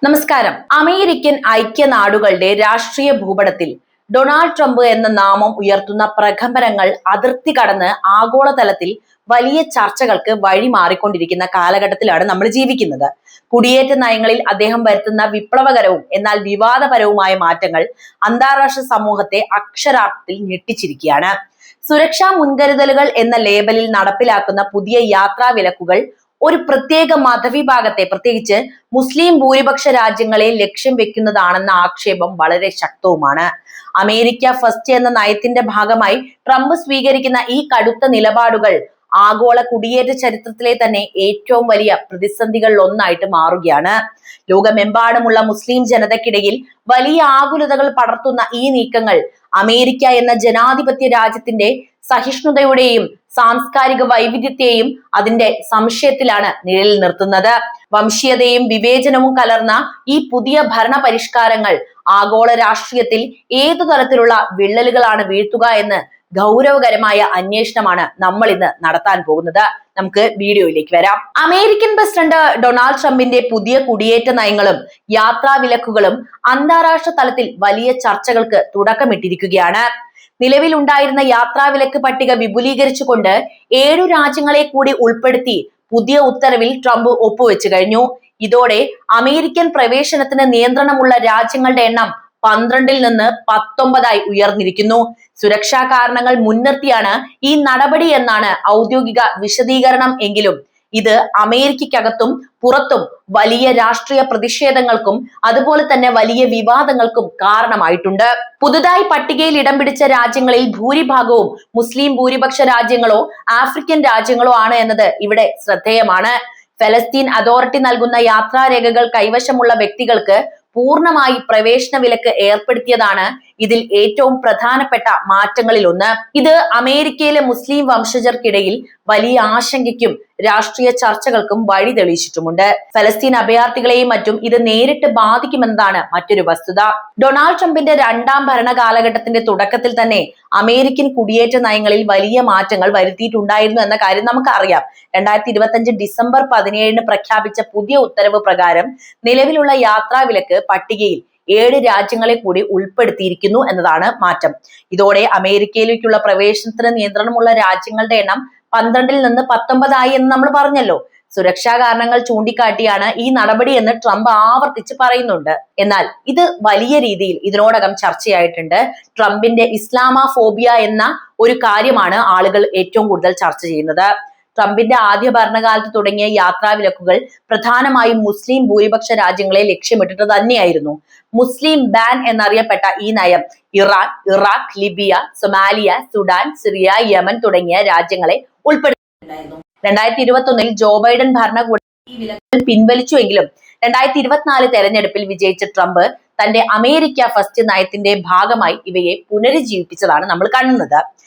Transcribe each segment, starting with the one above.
നമസ്കാരം. അമേരിക്കൻ ഐക്യനാടുകളുടെ രാഷ്ട്രീയ ഭൂപടത്തിൽ ഡൊണാൾഡ് ട്രംപ് എന്ന നാമം ഉയർത്തുന്ന പ്രകമ്പനങ്ങൾ അതിർത്തി കടന്ന് ആഗോളതലത്തിൽ വലിയ ചർച്ചകൾക്ക് വഴി മാറിക്കൊണ്ടിരിക്കുന്ന കാലഘട്ടത്തിലാണ് നമ്മൾ ജീവിക്കുന്നത്. കുടിയേറ്റ നയങ്ങളിൽ അദ്ദേഹം വരുത്തുന്ന വിപ്ലവകരവും എന്നാൽ വിവാദപരവുമായ മാറ്റങ്ങൾ അന്താരാഷ്ട്ര സമൂഹത്തെ അക്ഷരാർത്ഥത്തിൽ ഞെട്ടിച്ചിരിക്കുകയാണ്. സുരക്ഷാ മുൻകരുതലുകൾ എന്ന ലേബലിൽ നടപ്പിലാക്കുന്ന പുതിയ യാത്രാ വിലക്കുകൾ ഒരു പ്രത്യേക മതവിഭാഗത്തെ, പ്രത്യേകിച്ച് മുസ്ലിം ഭൂരിപക്ഷ രാജ്യങ്ങളെ ലക്ഷ്യം വെക്കുന്നതാണെന്ന ആക്ഷേപം വളരെ ശക്തവുമാണ്. അമേരിക്ക ഫസ്റ്റ് എന്ന നയത്തിന്റെ ഭാഗമായി ട്രംപ് സ്വീകരിക്കുന്ന ഈ കടുത്ത നിലപാടുകൾ ആഗോള കുടിയേറ്റ ചരിത്രത്തിലെ തന്നെ ഏറ്റവും വലിയ പ്രതിസന്ധികളിൽ ഒന്നായിട്ട് മാറുകയാണ്. ലോകമെമ്പാടുമുള്ള മുസ്ലിം ജനതയ്ക്കിടയിൽ വലിയ ആകുലതകൾ പടർത്തുന്ന ഈ നീക്കങ്ങൾ അമേരിക്ക എന്ന ജനാധിപത്യ രാജ്യത്തിന്റെ സഹിഷ്ണുതയുടെയും സാംസ്കാരിക വൈവിധ്യത്തെയും അതിന്റെ സംശയത്തിലാണ് നിഴലിൽ നിർത്തുന്നത്. വംശീയതയും വിവേചനവും കലർന്ന ഈ പുതിയ ഭരണ പരിഷ്കാരങ്ങൾ ആഗോള രാഷ്ട്രീയത്തിൽ ഏതു തരത്തിലുള്ള വിള്ളലുകളാണ് വീഴ്ത്തുക എന്ന് ഗൗരവകരമായ അന്വേഷണമാണ് നമ്മൾ ഇന്ന് നടത്താൻ പോകുന്നത്. നമുക്ക് വീഡിയോയിലേക്ക് വരാം. അമേരിക്കൻ പ്രസിഡന്റ് ഡൊണാൾഡ് ട്രംപിന്റെ പുതിയ കുടിയേറ്റ നയങ്ങളും യാത്രാ വിലക്കുകളും അന്താരാഷ്ട്ര തലത്തിൽ വലിയ ചർച്ചകൾക്ക് തുടക്കമിട്ടിരിക്കുകയാണ്. നിലവിലുണ്ടായിരുന്ന യാത്രാവിലക്ക് പട്ടിക വിപുലീകരിച്ചുകൊണ്ട് 7 രാജ്യങ്ങളെ കൂടി ഉൾപ്പെടുത്തി പുതിയ ഉത്തരവിൽ ട്രംപ് ഒപ്പുവെച്ചു കഴിഞ്ഞു. ഇതോടെ അമേരിക്കൻ പ്രവേശനത്തിന് നിയന്ത്രണമുള്ള രാജ്യങ്ങളുടെ എണ്ണം 12-ൽ നിന്ന് 19 ഉയർന്നിരിക്കുന്നു. സുരക്ഷാ കാരണങ്ങൾ മുൻനിർത്തിയാണ് ഈ നടപടി എന്നാണ് ഔദ്യോഗിക വിശദീകരണം. എങ്കിലും ഇത് അമേരിക്കക്കകത്തും പുറത്തും വലിയ രാഷ്ട്രീയ പ്രതിഷേധങ്ങൾക്കും അതുപോലെ തന്നെ വലിയ വിവാദങ്ങൾക്കും കാരണമായിട്ടുണ്ട്. പുതുതായി പട്ടികയിൽ ഇടം പിടിച്ച രാജ്യങ്ങളിൽ ഭൂരിഭാഗവും മുസ്ലിം ഭൂരിപക്ഷ രാജ്യങ്ങളോ ആഫ്രിക്കൻ രാജ്യങ്ങളോ ആണ് എന്നത് ഇവിടെ ശ്രദ്ധേയമാണ്. ഫലസ്തീൻ അതോറിറ്റി നൽകുന്ന യാത്രാരേഖകൾ കൈവശമുള്ള വ്യക്തികൾക്ക് പൂർണ്ണമായി പ്രവേശന വിലക്ക് ഏർപ്പെടുത്തിയതാണ് ഇതിൽ ഏറ്റവും പ്രധാനപ്പെട്ട മാറ്റങ്ങളിൽ ഒന്ന്. ഇത് അമേരിക്കയിലെ മുസ്ലിം വംശജർക്കിടയിൽ വലിയ ആശങ്കയ്ക്കും രാഷ്ട്രീയ ചർച്ചകൾക്കും വഴി തെളിയിച്ചിട്ടുമുണ്ട്. ഫലസ്തീൻ അഭയാർത്ഥികളെയും മറ്റും ഇത് നേരിട്ട് ബാധിക്കുമെന്നതാണ് മറ്റൊരു വസ്തുത. ഡൊണാൾഡ് ട്രംപിന്റെ 2ാം ഭരണകാലഘട്ടത്തിന്റെ തുടക്കത്തിൽ തന്നെ അമേരിക്കൻ കുടിയേറ്റ നയങ്ങളിൽ വലിയ മാറ്റങ്ങൾ വരുത്തിയിട്ടുണ്ടായിരുന്നു എന്ന കാര്യം നമുക്കറിയാം. 2025 ഡിസംബർ 17 പ്രഖ്യാപിച്ച പുതിയ ഉത്തരവ് പ്രകാരം നിലവിലുള്ള യാത്രാ വിലക്ക് പട്ടികയിൽ 7 രാജ്യങ്ങളെ കൂടി ഉൾപ്പെടുത്തിയിരിക്കുന്നു എന്നതാണ് മാറ്റം. ഇതോടെ അമേരിക്കയിലേക്കുള്ള പ്രവേശനത്തിന് നിയന്ത്രണമുള്ള രാജ്യങ്ങളുടെ എണ്ണം 12-ൽ നിന്ന് 19 എന്ന് നമ്മൾ പറഞ്ഞല്ലോ. സുരക്ഷാ കാരണങ്ങൾ ചൂണ്ടിക്കാട്ടിയാണ് ഈ നടപടി എന്ന് ട്രംപ് ആവർത്തിച്ച് പറയുന്നുണ്ട്. എന്നാൽ ഇത് വലിയ രീതിയിൽ ഇതിനോടകം ചർച്ചയായിട്ടുണ്ട്. ട്രംപിന്റെ ഇസ്ലാമോഫോബിയ എന്ന ഒരു കാര്യമാണ് ആളുകൾ ഏറ്റവും കൂടുതൽ ചർച്ച ചെയ്യുന്നത്. ട്രംപിന്റെ ആദ്യ ഭരണകാലത്ത് തുടങ്ങിയ യാത്രാ വിലക്കുകൾ പ്രധാനമായും മുസ്ലിം ഭൂരിപക്ഷ രാജ്യങ്ങളെ ലക്ഷ്യമിട്ടിട്ട് തന്നെയായിരുന്നു. മുസ്ലിം ബാൻ എന്നറിയപ്പെട്ട ഈ നയം Iran, Iraq, Libya, Somalia, Sudan, Syria, Yemen തുടങ്ങിയ രാജ്യങ്ങളെ ഉൾപ്പെടുത്തിയിട്ടുണ്ടായിരുന്നു. 2021 ജോ ബൈഡൻ ഭരണകൂടം ഈ വിലക്കുകൾ പിൻവലിച്ചുവെങ്കിലും 2024 തെരഞ്ഞെടുപ്പിൽ വിജയിച്ച ട്രംപ് തന്റെ അമേരിക്ക ഫസ്റ്റ് നയത്തിന്റെ ഭാഗമായി ഇവയെ പുനരുജ്ജീവിപ്പിച്ചതാണ് നമ്മൾ കാണുന്നത്.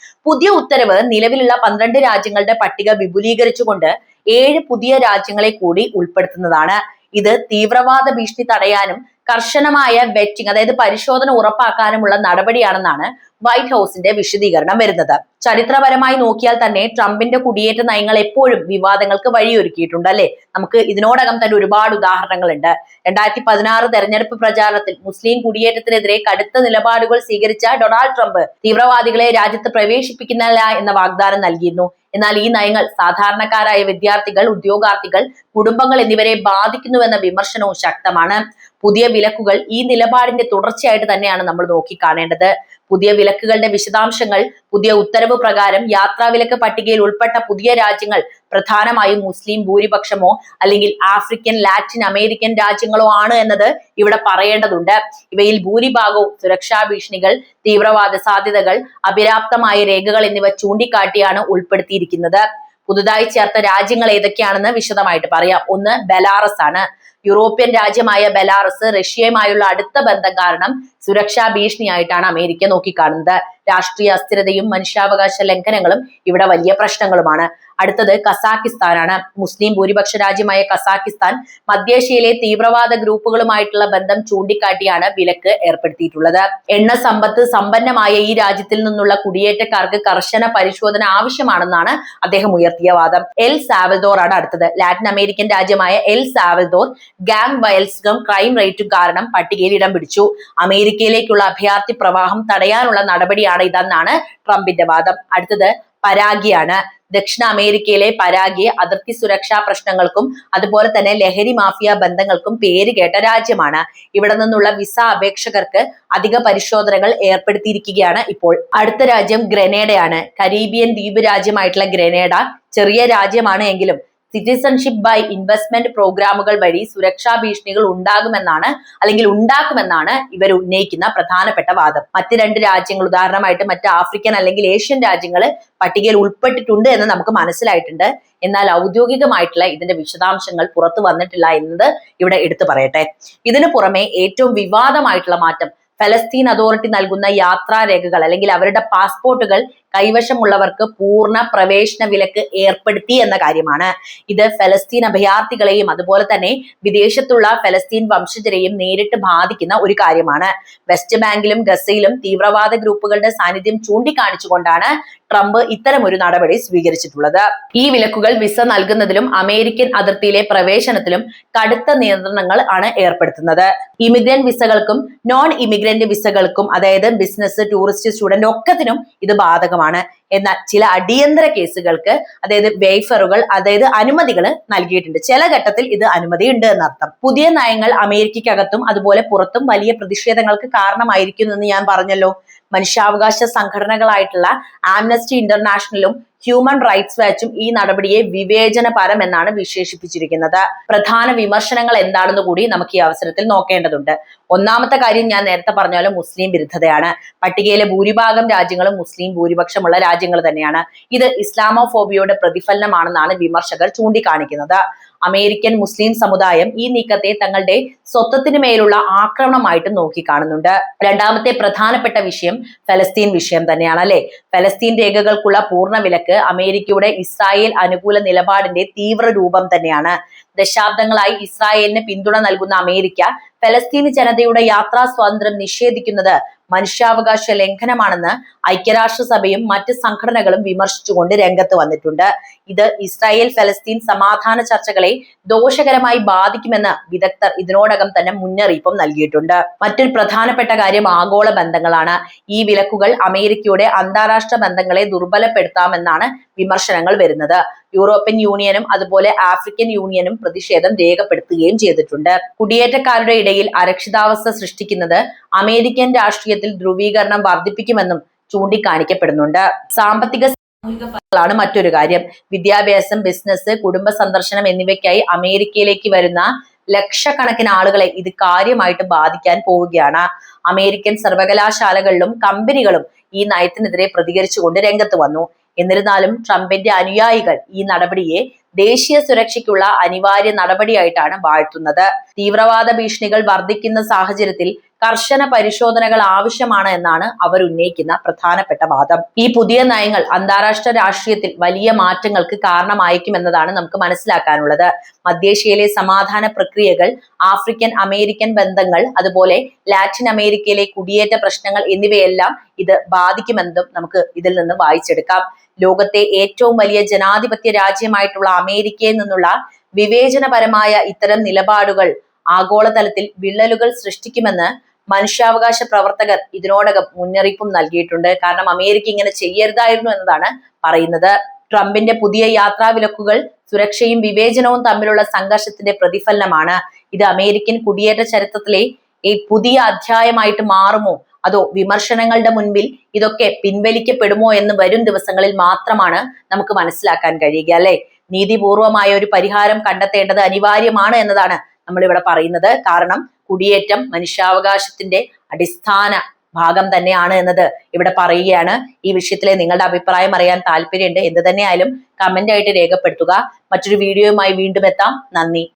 പുതിയ ഉത്തരവ് നിലവിലുള്ള 12 രാജ്യങ്ങളുടെ പട്ടിക വിപുലീകരിച്ചുകൊണ്ട് 7 പുതിയ രാജ്യങ്ങളെ കൂടി ഉൾപ്പെടുത്തുന്നതാണ്. ഇത് തീവ്രവാദ ഭീഷണി തടയാനും കർശനമായ വെറ്റിംഗ്, അതായത് പരിശോധന ഉറപ്പാക്കാനുമുള്ള നടപടിയാണെന്നാണ് വൈറ്റ് ഹൗസിന്റെ വിശദീകരണം വരുന്നത്. ചരിത്രപരമായി നോക്കിയാൽ തന്നെ ട്രംപിന്റെ കുടിയേറ്റ നയങ്ങൾ എപ്പോഴും വിവാദങ്ങൾക്ക് വഴിയൊരുക്കിയിട്ടുണ്ട് അല്ലെ. നമുക്ക് ഇതിനോടകം തന്നെ ഒരുപാട് ഉദാഹരണങ്ങളുണ്ട്. 2016 തെരഞ്ഞെടുപ്പ് പ്രചാരണത്തിൽ മുസ്ലിം കുടിയേറ്റത്തിനെതിരെ കടുത്ത നിലപാടുകൾ സ്വീകരിച്ച ഡൊണാൾഡ് ട്രംപ് തീവ്രവാദികളെ രാജ്യത്ത് പ്രവേശിപ്പിക്കുന്നില്ല എന്ന വാഗ്ദാനം നൽകിയിരുന്നു. എന്നാൽ ഈ നയങ്ങൾ സാധാരണക്കാരായ വിദ്യാർത്ഥികൾ, ഉദ്യോഗാർത്ഥികൾ, കുടുംബങ്ങൾ എന്നിവരെ ബാധിക്കുന്നുവെന്ന വിമർശനവും ശക്തമാണ്. പുതിയ വിലക്കുകൾ ഈ നിലപാടിന്റെ തുടർച്ചയായിട്ട് തന്നെയാണ് നമ്മൾ നോക്കിക്കാണേണ്ടത്. പുതിയ വിലക്കുകളുടെ വിശദാംശങ്ങൾ: പുതിയ ഉത്തരവ് പ്രകാരം യാത്രാ വിലക്ക് പട്ടികയിൽ ഉൾപ്പെട്ട പുതിയ രാജ്യങ്ങൾ പ്രധാനമായും മുസ്ലിം ഭൂരിപക്ഷമോ അല്ലെങ്കിൽ ആഫ്രിക്കൻ, ലാറ്റിൻ അമേരിക്കൻ രാജ്യങ്ങളോ ആണ് എന്നത് ഇവിടെ പറയേണ്ടതുണ്ട്. ഇവയിൽ ഭൂരിഭാഗവും സുരക്ഷാ ഭീഷണികൾ, തീവ്രവാദ സാധ്യതകൾ, അപര്യാപ്തമായ രേഖകൾ എന്നിവ ചൂണ്ടിക്കാട്ടിയാണ് ഉൾപ്പെടുത്തിയിരിക്കുന്നത്. പുതുതായി ചേർത്ത രാജ്യങ്ങൾ ഏതൊക്കെയാണെന്ന് വിശദമായിട്ട് പറയാം. ഒന്ന് ബെലാറസ് ആണ്. യൂറോപ്യൻ രാജ്യമായ ബെലാറസ് റഷ്യയുമായുള്ള അടുത്ത ബന്ധം കാരണം സുരക്ഷാ ഭീഷണിയായിട്ടാണ് അമേരിക്ക നോക്കിക്കാണുന്നത്. രാഷ്ട്രീയ അസ്ഥിരതയും മനുഷ്യാവകാശ ലംഘനങ്ങളും ഇവിടെ വലിയ പ്രശ്നങ്ങളുമാണ്. അടുത്തത് കസാക്കിസ്ഥാനാണ്. മുസ്ലിം ഭൂരിപക്ഷ രാജ്യമായ കസാക്കിസ്ഥാൻ മധ്യേഷ്യയിലെ തീവ്രവാദ ഗ്രൂപ്പുകളുമായിട്ടുള്ള ബന്ധം ചൂണ്ടിക്കാട്ടിയാണ് വിലക്ക് ഏർപ്പെടുത്തിയിട്ടുള്ളത്. എണ്ണ സമ്പത്ത് സമ്പന്നമായ ഈ രാജ്യത്തിൽ നിന്നുള്ള കുടിയേറ്റക്കാർക്ക് കർശന പരിശോധന ആവശ്യമാണെന്നാണ് അദ്ദേഹം ഉയർത്തിയ വാദം. എൽ സാൽവദോർ ആണ് അടുത്തത്. ലാറ്റിൻ അമേരിക്കൻ രാജ്യമായ എൽ സാൽവദോർ ഗാങ് വയലൻസും ക്രൈം റേറ്റും കാരണം പട്ടികയിൽ ഇടം പിടിച്ചു. അമേരിക്കയിലേക്കുള്ള അഭയാർത്ഥി പ്രവാഹം തടയാനുള്ള നടപടിയാണ് ഇതെന്നാണ് ട്രംപിന്റെ വാദം. അടുത്തത് പരാഗ്വെയാണ്. ദക്ഷിണ അമേരിക്കയിലെ പരാഗ്വെ അതിർത്തി സുരക്ഷാ പ്രശ്നങ്ങൾക്കും അതുപോലെ തന്നെ ലഹരി മാഫിയ ബന്ധങ്ങൾക്കും പേരുകേട്ട രാജ്യമാണ്. ഇവിടെ നിന്നുള്ള വിസ അപേക്ഷകർക്ക് അധിക പരിശോധനകൾ ഏർപ്പെടുത്തിയിരിക്കുകയാണ് ഇപ്പോൾ. അടുത്ത രാജ്യം ഗ്രനേഡയാണ്. കരീബിയൻ ദ്വീപ് രാജ്യമായിട്ടുള്ള ഗ്രനേഡ ചെറിയ രാജ്യമാണ് എങ്കിലും സിറ്റിസൺഷിപ്പ് ബൈ ഇൻവെസ്റ്റ്മെന്റ് പ്രോഗ്രാമുകൾ വഴി സുരക്ഷാ ഭീഷണികൾ ഉണ്ടാക്കുമെന്നാണ് ഇവർ ഉന്നയിക്കുന്ന പ്രധാനപ്പെട്ട വാദം. മറ്റ് രണ്ട് രാജ്യങ്ങൾ, ഉദാഹരണമായിട്ട് മറ്റ് ആഫ്രിക്കൻ അല്ലെങ്കിൽ ഏഷ്യൻ രാജ്യങ്ങൾ പട്ടികയിൽ ഉൾപ്പെട്ടിട്ടുണ്ട് എന്ന് നമുക്ക് മനസ്സിലായിട്ടുണ്ട്. എന്നാൽ ഔദ്യോഗികമായിട്ടുള്ള ഇതിന്റെ വിശദാംശങ്ങൾ പുറത്തു വന്നിട്ടില്ല എന്നത് ഇവിടെ എടുത്തു പറയട്ടെ. ഇതിനു പുറമെ ഏറ്റവും വിവാദമായിട്ടുള്ള മാറ്റം ഫലസ്തീൻ അതോറിറ്റി നൽകുന്ന യാത്രാരേഖകൾ അല്ലെങ്കിൽ അവരുടെ പാസ്പോർട്ടുകൾ കൈവശമുള്ളവർക്ക് പൂർണ്ണ പ്രവേശന വിലക്ക് ഏർപ്പെടുത്തി എന്ന കാര്യമാണ്. ഇത് ഫലസ്തീൻ അഭയാർത്ഥികളെയും അതുപോലെ തന്നെ വിദേശത്തുള്ള ഫലസ്തീൻ വംശജരെയും നേരിട്ട് ബാധിക്കുന്ന ഒരു കാര്യമാണ്. വെസ്റ്റ് ബാങ്കിലും ഗസയിലും തീവ്രവാദ ഗ്രൂപ്പുകളുടെ സാന്നിധ്യം ചൂണ്ടിക്കാണിച്ചുകൊണ്ടാണ് ട്രംപ് ഇത്തരമൊരു നടപടി സ്വീകരിച്ചിട്ടുള്ളത്. ഈ വിലക്കുകൾ വിസ നൽകുന്നതിലും അമേരിക്കൻ അതിർത്തിയിലെ പ്രവേശനത്തിലും കടുത്ത നിയന്ത്രണങ്ങൾ ആണ് ഏർപ്പെടുത്തുന്നത്. ഇമിഗ്രന്റ് വിസകൾക്കും നോൺ ഇമിഗ്രന്റ് വിസകൾക്കും, അതായത് ബിസിനസ്, ടൂറിസ്റ്റ്, സ്റ്റുഡന്റ് ഒക്കത്തിനും ഇത് ബാധകമാണ്. എന്നാൽ ചില അടിയന്തര കേസുകൾക്ക്, അതായത് വേഫറുകൾ, അതായത് അനുമതികൾ നൽകിയിട്ടുണ്ട്. ചില ഘട്ടത്തിൽ ഇത് അനുമതി ഉണ്ട് എന്നർത്ഥം. പുതിയ നയങ്ങൾ അമേരിക്കക്കകത്തും അതുപോലെ പുറത്തും വലിയ പ്രതിഷേധങ്ങൾക്ക് കാരണമായിരിക്കുമെന്ന് ഞാൻ പറഞ്ഞല്ലോ. മനുഷ്യാവകാശ സംഘടനകളായിട്ടുള്ള ആംനസ്റ്റി ഇന്റർനാഷണലും ഹ്യൂമൻ റൈറ്റ്സ് വാച്ചും ഈ നടപടിയെ വിവേചനപരം എന്നാണ് വിശേഷിപ്പിച്ചിരിക്കുന്നത്. പ്രധാന വിമർശനങ്ങൾ എന്താണെന്ന് കൂടി നമുക്ക് ഈ അവസരത്തിൽ നോക്കേണ്ടതുണ്ട്. ഒന്നാമത്തെ കാര്യം ഞാൻ നേരത്തെ പറഞ്ഞ മുസ്ലിം വിരുദ്ധതയാണ്. പട്ടികയിലെ ഭൂരിഭാഗം രാജ്യങ്ങളും മുസ്ലിം ഭൂരിപക്ഷമുള്ള രാജ്യങ്ങൾ തന്നെയാണ്. ഇത് ഇസ്ലാമോഫോബിയയുടെ പ്രതിഫലനമാണെന്നാണ് വിമർശകർ ചൂണ്ടിക്കാണിക്കുന്നത്. അമേരിക്കൻ മുസ്ലിം സമുദായം ഈ നീക്കത്തെ തങ്ങളുടെ സ്വത്വത്തിന് മേലുള്ള ആക്രമണമായിട്ട് നോക്കിക്കാണുന്നുണ്ട്. രണ്ടാമത്തെ പ്രധാനപ്പെട്ട വിഷയം ഫലസ്തീൻ വിഷയം തന്നെയാണ് അല്ലെ. ഫലസ്തീൻ രേഖകൾക്കുള്ള പൂർണ്ണ വിലക്ക് അമേരിക്കയുടെ ഇസ്രായേൽ അനുകൂല നിലപാടിന്റെ തീവ്ര രൂപം തന്നെയാണ്. ദശാബ്ദങ്ങളായി ഇസ്രായേലിന് പിന്തുണ നൽകുന്ന അമേരിക്ക ഫലസ്തീനി ജനതയുടെ യാത്രാ സ്വാതന്ത്ര്യം നിഷേധിക്കുന്നത് മനുഷ്യാവകാശ ലംഘനമാണെന്ന് ഐക്യരാഷ്ട്രസഭയും മറ്റ് സംഘടനകളും വിമർശിച്ചുകൊണ്ട് രംഗത്ത് വന്നിട്ടുണ്ട്. ഇത് ഇസ്രായേൽ ഫലസ്തീൻ സമാധാന ചർച്ചകളെ ദോഷകരമായി ബാധിക്കുമെന്ന് വിദഗ്ധർ ഇതിനോടകം തന്നെ മുന്നറിയിപ്പും നൽകിയിട്ടുണ്ട്. മറ്റൊരു പ്രധാനപ്പെട്ട കാര്യം ആഗോള ബന്ധങ്ങളാണ്. ഈ വിലക്കുകൾ അമേരിക്കയുടെ അന്താരാഷ്ട്ര ബന്ധങ്ങളെ ദുർബലപ്പെടുത്താമെന്നാണ് വിമർശനങ്ങൾ വരുന്നത്. യൂറോപ്യൻ യൂണിയനും അതുപോലെ ആഫ്രിക്കൻ യൂണിയനും പ്രതിഷേധം രേഖപ്പെടുത്തുകയും ചെയ്തിട്ടുണ്ട്. കുടിയേറ്റക്കാരുടെ ഇടയിൽ അരക്ഷിതാവസ്ഥ സൃഷ്ടിക്കുന്നത് അമേരിക്കൻ രാഷ്ട്രീയത്തിൽ ധ്രുവീകരണം വർദ്ധിപ്പിക്കുമെന്നും ചൂണ്ടിക്കാണിക്കപ്പെടുന്നുണ്ട്. സാമ്പത്തിക ാണ് മറ്റൊരു കാര്യം. വിദ്യാഭ്യാസം, ബിസിനസ്, കുടുംബ സന്ദർശനം എന്നിവയ്ക്കായി അമേരിക്കയിലേക്ക് വരുന്ന ലക്ഷക്കണക്കിന് ആളുകളെ ഇത് കാര്യമായിട്ട് ബാധിക്കാൻ പോവുകയാണ്. അമേരിക്കൻ സർവകലാശാലകളിലും കമ്പനികളും ഈ നയത്തിനെതിരെ പ്രതികരിച്ചുകൊണ്ട് രംഗത്ത് വന്നു. എന്നിരുന്നാലും ട്രംപിന്റെ അനുയായികൾ ഈ നടപടിയെ ദേശീയ സുരക്ഷയ്ക്കുള്ള അനിവാര്യ നടപടിയായിട്ടാണ് വാഴ്ത്തുന്നത്. തീവ്രവാദ ഭീഷണികൾ വർദ്ധിക്കുന്ന സാഹചര്യത്തിൽ കർശന പരിശോധനകൾ ആവശ്യമാണ് എന്നാണ് അവർ ഉന്നയിക്കുന്ന പ്രധാനപ്പെട്ട വാദം. ഈ പുതിയ നയങ്ങൾ അന്താരാഷ്ട്ര രാഷ്ട്രീയത്തിൽ വലിയ മാറ്റങ്ങൾക്ക് കാരണമായേക്കുമെന്നതാണ് നമുക്ക് മനസ്സിലാക്കാനുള്ളത്. മധ്യേഷ്യയിലെ സമാധാന പ്രക്രിയകൾ, ആഫ്രിക്കൻ അമേരിക്കൻ ബന്ധങ്ങൾ, അതുപോലെ ലാറ്റിൻ അമേരിക്കയിലെ കുടിയേറ്റ പ്രശ്നങ്ങൾ എന്നിവയെല്ലാം ഇത് ബാധിക്കുമെന്നും നമുക്ക് ഇതിൽ നിന്ന് വായിച്ചെടുക്കാം. ലോകത്തെ ഏറ്റവും വലിയ ജനാധിപത്യ രാജ്യമായിട്ടുള്ള അമേരിക്കയിൽ നിന്നുള്ള വിവേചനപരമായ ഇത്തരം നിലപാടുകൾ ആഗോളതലത്തിൽ വിള്ളലുകൾ സൃഷ്ടിക്കുമെന്ന് മനുഷ്യാവകാശ പ്രവർത്തകർ ഇതിനോടകം മുന്നറിയിപ്പും നൽകിയിട്ടുണ്ട്. കാരണം അമേരിക്ക ഇങ്ങനെ ചെയ്യരുതായിരുന്നു എന്നതാണ് പറയുന്നത്. ട്രംപിന്റെ പുതിയ യാത്രാ വിലക്കുകൾ സുരക്ഷയും വിവേചനവും തമ്മിലുള്ള സംഘർഷത്തിന്റെ പ്രതിഫലനമാണ്. ഇത് അമേരിക്കൻ കുടിയേറ്റ ചരിത്രത്തിലെ ഈ പുതിയ അധ്യായമായിട്ട് മാറുമോ, അതോ വിമർശനങ്ങളുടെ മുൻപിൽ ഇതൊക്കെ പിൻവലിക്കപ്പെടുമോ എന്ന് വരും ദിവസങ്ങളിൽ മാത്രമാണ് നമുക്ക് മനസ്സിലാക്കാൻ കഴിയുക അല്ലെ. നീതിപൂർവമായ ഒരു പരിഹാരം കണ്ടെത്തേണ്ടത് അനിവാര്യമാണ് എന്നതാണ് നമ്മളിവിടെ പറയുന്നത്. കാരണം കുടിയേറ്റം മനുഷ്യാവകാശത്തിന്റെ അടിസ്ഥാന ഭാഗം തന്നെയാണ് എന്നത് ഇവിടെ പറയുകയാണ്. ഈ വിഷയത്തിലെ നിങ്ങളുടെ അഭിപ്രായം അറിയാൻ താല്പര്യമുണ്ട്. എന്ത് തന്നെയായാലും കമന്റ് ആയിട്ട് രേഖപ്പെടുത്തുക. മറ്റൊരു വീഡിയോയുമായി വീണ്ടും എത്താം. നന്ദി.